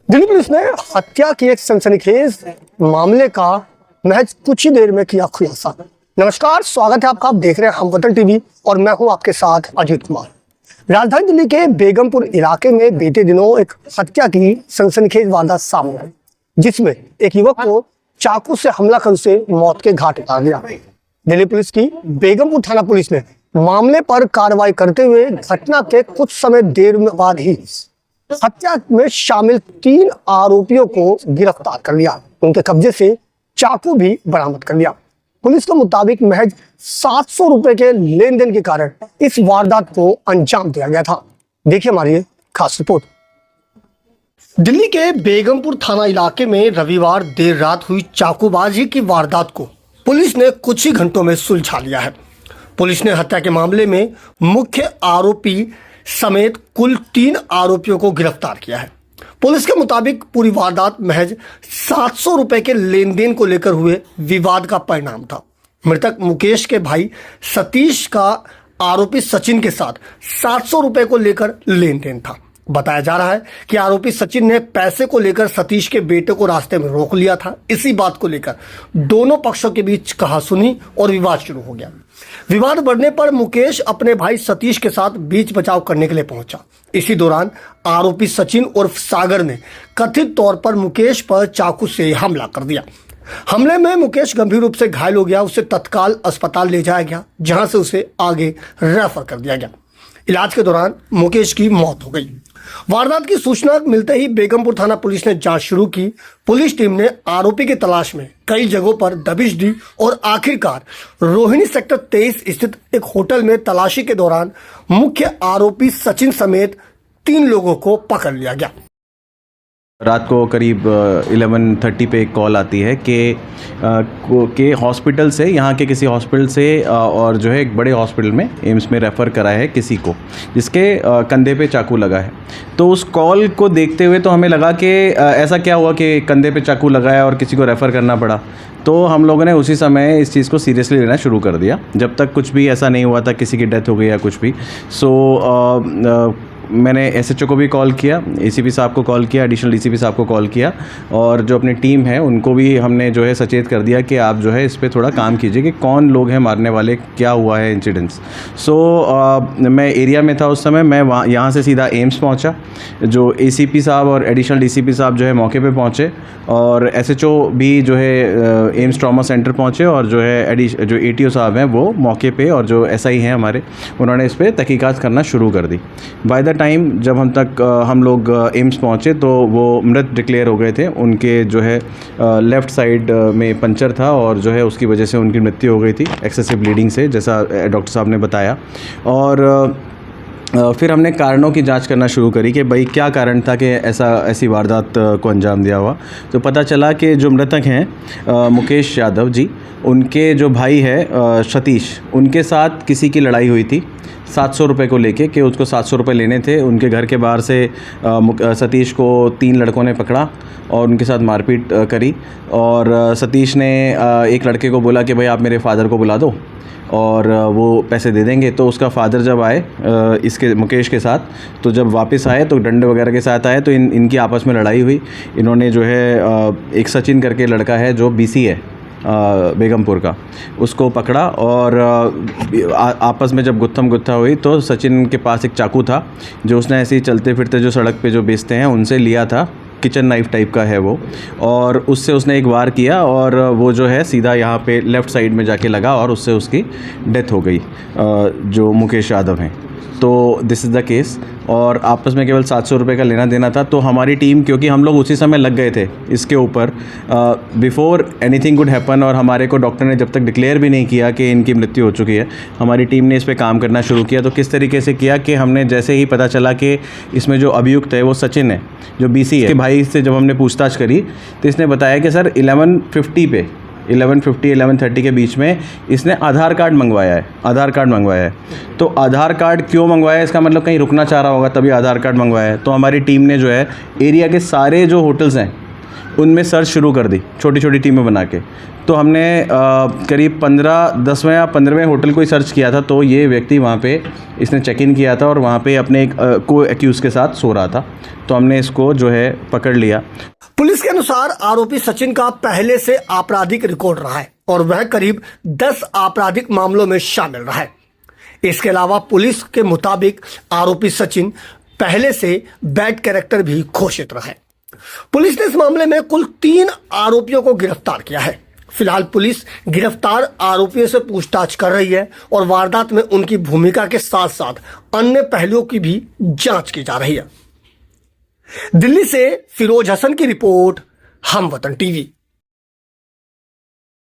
Delhi police ने हत्या के एक सनसनीखेज मामले का महज कुछ ही देर में किया खुलासा। नमस्कार, स्वागत है आपका। आप देख रहे हैं हमवतन टीवी और मैं हूं आपके साथ अजीत कुमार। राजधानी दिल्ली के बेगमपुर इलाके में बीते दिनों एक हत्या की सनसनीखेज वारदात सामने आई, जिसमें एक युवक को चाकू से हमला कर उसे मौत के घाट उतार दिया। दिल्ली पुलिस की बेगमपुर थाना पुलिस ने मामले पर कार्रवाई करते हुए घटना के कुछ समय देर बाद ही हत्या में शामिल 3 आरोपियों को गिरफ्तार कर लिया। उनके कब्जे से चाकू भी बरामद कर लिया। पुलिस के मुताबिक महज 700 रुपए के लेन देन के कारण इस वारदात को अंजाम दिया गया था। देखिए हमारी ये खास रिपोर्ट। दिल्ली के बेगमपुर थाना इलाके में रविवार देर रात हुई चाकूबाजी की वारदात को पुलिस ने कुछ ही घंटों में सुलझा लिया है। पुलिस ने हत्या के मामले में मुख्य आरोपी समेत कुल 3 आरोपियों को गिरफ्तार किया है। पुलिस के मुताबिक पूरी वारदात महज 700 रुपए के लेन देन को लेकर हुए विवाद का परिणाम था। मृतक मुकेश के भाई सतीश का आरोपी सचिन के साथ 700 रुपए को लेकर लेन देन था। बताया जा रहा है कि आरोपी सचिन ने पैसे को लेकर सतीश के बेटे को रास्ते में रोक लिया था। इसी बात को लेकर दोनों पक्षों के बीच कहासुनी और विवाद शुरू हो गया। विवाद बढ़ने पर मुकेश अपने भाई सतीश के साथ बीच बचाव करने के लिए पहुंचा। इसी दौरान आरोपी सचिन उर्फ सागर ने कथित तौर पर मुकेश पर चाकू से हमला कर दिया। हमले में मुकेश गंभीर रूप से घायल हो गया। उसे तत्काल अस्पताल ले जाया गया, जहां से उसे आगे रेफर कर दिया गया। इलाज के दौरान मुकेश की मौत हो गई। वारदात की सूचना मिलते ही बेगमपुर थाना पुलिस ने जांच शुरू की। पुलिस टीम ने आरोपी की तलाश में कई जगहों पर दबिश दी और आखिरकार रोहिणी सेक्टर 23 स्थित एक होटल में तलाशी के दौरान मुख्य आरोपी सचिन समेत 3 लोगों को पकड़ लिया गया। रात को करीब 11:30 पे एक कॉल आती है कि हॉस्पिटल से, यहाँ के किसी हॉस्पिटल से और जो है एक बड़े हॉस्पिटल में, एम्स में रेफ़र करा है किसी को जिसके कंधे पे चाकू लगा है। तो उस कॉल को देखते हुए तो हमें लगा कि ऐसा क्या हुआ कि कंधे पे चाकू लगा है और किसी को रेफ़र करना पड़ा। तो हम लोगों ने उसी समय इस चीज़ को सीरियसली लेना शुरू कर दिया। जब तक कुछ भी ऐसा नहीं हुआ था किसी की डेथ हो गई या कुछ भी। मैंने एसएचओ को भी कॉल किया, एसीपी साहब को कॉल किया, एडिशनल डीसीपी साहब को कॉल किया और जो अपनी टीम है उनको भी हमने जो है सचेत कर दिया कि आप जो है इस पे थोड़ा काम कीजिए कि कौन लोग हैं मारने वाले, क्या हुआ है इंसिडेंट्स। मैं एरिया में था उस समय। मैं यहाँ से सीधा एम्स पहुँचा। जो एसीपी साहब और एडिशनल डीसीपी साहब जो है मौके पर पहुँचे और एसएचओ भी जो है एम्स ट्रॉमा सेंटर पहुँचे और जो है जो एटीओ साहब हैं वो मौके पर और जो एसआई हैं हमारे, उन्होंने इस पर तहकीकात करना शुरू कर दी। बाय द टाइम जब हम लोग एम्स पहुंचे तो वो मृत डिक्लेयर हो गए थे। उनके जो है लेफ़्ट साइड में पंचर था और जो है उसकी वजह से उनकी मृत्यु हो गई थी एक्सेसिव ब्लीडिंग से, जैसा डॉक्टर साहब ने बताया। और फिर हमने कारणों की जांच करना शुरू करी कि भाई क्या कारण था कि ऐसी वारदात को अंजाम दिया हुआ। तो पता चला कि जो मृतक हैं मुकेश यादव जी, उनके जो भाई है सतीश, उनके साथ किसी की लड़ाई हुई थी 700 रुपये को लेके कि उसको 700 रुपये लेने थे। उनके घर के बाहर से सतीश को 3 लड़कों ने पकड़ा और उनके साथ मारपीट करी। और सतीश ने एक लड़के को बोला कि भाई आप मेरे फादर को बुला दो और वो पैसे दे देंगे। तो उसका फादर जब आए इसके मुकेश के साथ, तो जब वापस आए तो डंडे वगैरह के साथ आए तो इनकी आपस में लड़ाई हुई। इन्होंने जो है एक सचिन करके लड़का है जो बीसी है बेगमपुर का, उसको पकड़ा और आपस में जब गुत्थम गुत्था हुई तो सचिन के पास एक चाकू था जो उसने ऐसे ही चलते फिरते जो सड़क पे जो बेचते हैं उनसे लिया था। किचन नाइफ़ टाइप का है वो, और उससे उसने एक वार किया और वो जो है सीधा यहाँ पे लेफ़्ट साइड में जाके लगा और उससे उसकी डेथ हो गई, जो मुकेश यादव हैं। तो दिस इज़ द केस। और आपस में केवल 700 रुपये का लेना देना था। तो हमारी टीम, क्योंकि हम लोग उसी समय लग गए थे इसके ऊपर बिफोर एनीथिंग कुड हैपन, और हमारे को डॉक्टर ने जब तक डिक्लेयर भी नहीं किया कि इनकी मृत्यु हो चुकी है, हमारी टीम ने इस पर काम करना शुरू किया। तो किस तरीके से किया कि हमने जैसे ही पता चला कि इसमें जो अभियुक्त है वो सचिन है जो बीसी है, के भाई से जब हमने पूछताछ करी तो इसने बताया कि सर 11:30 के बीच में इसने आधार कार्ड मंगवाया है। तो आधार कार्ड क्यों मंगवाया है, इसका मतलब कहीं रुकना चाह रहा होगा तभी आधार कार्ड मंगवाया है। तो हमारी टीम ने जो है एरिया के सारे जो होटल्स हैं उनमें सर्च शुरू कर दी, छोटी छोटी टीमें बना के। तो हमने करीब 10वें या 15वें होटल को ही सर्च किया था, तो ये व्यक्ति वहाँ पे इसने चेक इन किया था और वहाँ पे अपने एक को एक्यूज़ के साथ सो रहा था। तो हमने इसको जो है पकड़ लिया। पुलिस के अनुसार आरोपी सचिन का पहले से आपराधिक रिकॉर्ड रहा है और वह करीब 10 आपराधिक मामलों में शामिल रहा है। इसके अलावा पुलिस के मुताबिक आरोपी सचिन पहले से बैड कैरेक्टर भी घोषित रहा है। पुलिस ने इस मामले में कुल 3 आरोपियों को गिरफ्तार किया है। फिलहाल पुलिस गिरफ्तार आरोपियों से पूछताछ कर रही है और वारदात में उनकी भूमिका के साथ साथ अन्य पहलुओं की भी जांच की जा रही है। दिल्ली से फिरोज हसन की रिपोर्ट, हम वतन टीवी।